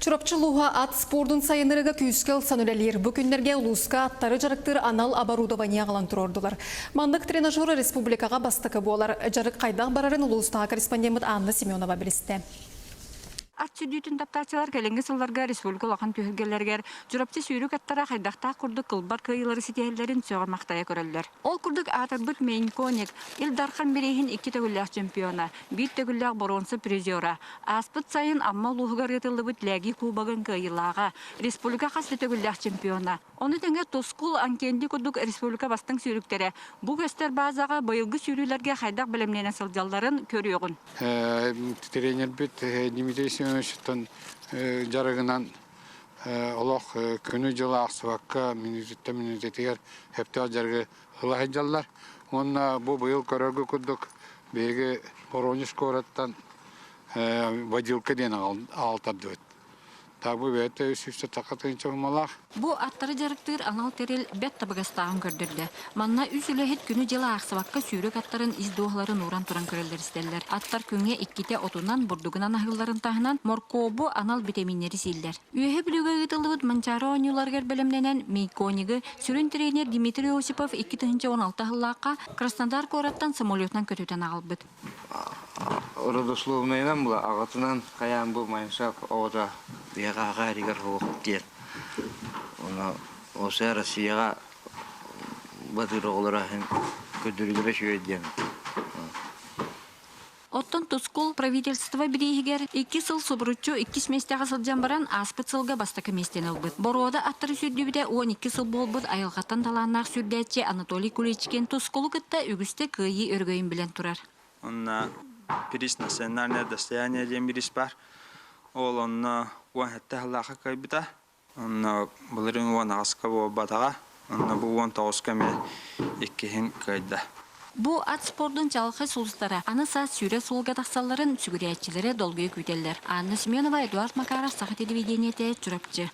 Чурапчылуға ат спордун сайынырыға күйіскел санөлелер. Бүкіндерге улуска аттары жарықтыр анал оборудования қалан тұрордылар. Мандық тренажеры республикаға бастықы болар. Жарық қайдақ барарын улустағы корреспондент Анна Семенова білісті. Ат сүдүйтін таптачылар кәлінгі сылларға республикалақан түйіргелергер жұрапчы сүйрік аттара қайдақта құрдық қылбар күйілері сетелерін сөғір мақтая көрелдер. Ол құрдық атырбыт мейн коник, Илдархан берейін 2 төгілләқ чемпиона, 1 төгілләқ боронсы призера. Аспыт сайын амма луғығар етілі бұт ләгі кубағын күйілаға, республика қасы төгілләқ чемпиона. Оны тәңе тосқыл анкенді күрдік республика бастың сүйріктері. Бұл көстер базаға байылғы сүйрілерге қайдақ білімнен сылжалларын көріоғын. Тренер бит Дмитрий Семеновичтан жарыгынан олох күнү жылы аксыбакка минутетер хептал жаргы ылахы жаллар. Онна бу быйыл көрөгө курдук беги Воронеж кораттан водилка ден алтарды. Табы бәтті үсіпсі тақатын чоғмалақ. Бұ аттары жарықтыр анал терел бәт табығастағын көрдірді. Манна үзілі күні жылы ақсыбаққа сүйрік аттарын издоғларын уран тұран көрелдер істелер. Аттар күнге икките отунан, бурдугынан ағыларын тағынан моркобу анал витаминері силдер. Үйе білуге ғытылығыд манчары ойнуларгер білімленен мейконигі сүрін тренер Дмитрий Осипов 2016 ғыллаққа Краснодар кораттан самолетнан көтетен ағылбыд. Родословныйнан бұл ағатынан қаян бұл майыншап оғыда бияға ағаригар хоқ дер. Осы Россияға батыр оғылар ахын көдіргірі шүйеден. Оттон Тускул правительство бірейгер 2 сыл собручу 2 местеға сылжан баран аспыт сылға бастықы местен албыд. Борода аттары сүрдібіде 12 сыл болбыд айылғаттан таланнақ сүрдәтче Анатолий Куличкен Тускулу кытта үгісті күйі өргөйін білен тұрар. Онна приз национальное достояние ден бирис бар. Ол онна уан хетте халақа кайбита. Онна бұлырын уан ағасқа батаға. Онна бұл уан тауысқа ме еккехен кайда. Бұ ат спордың жалқы сұлыстары аны саат сүйре солға тақсаларын сүгірәтчілері долгөй көйтелдер. Анна Семенова, Эдуард Макаров, Сақы телевидениеті, Чурапчы.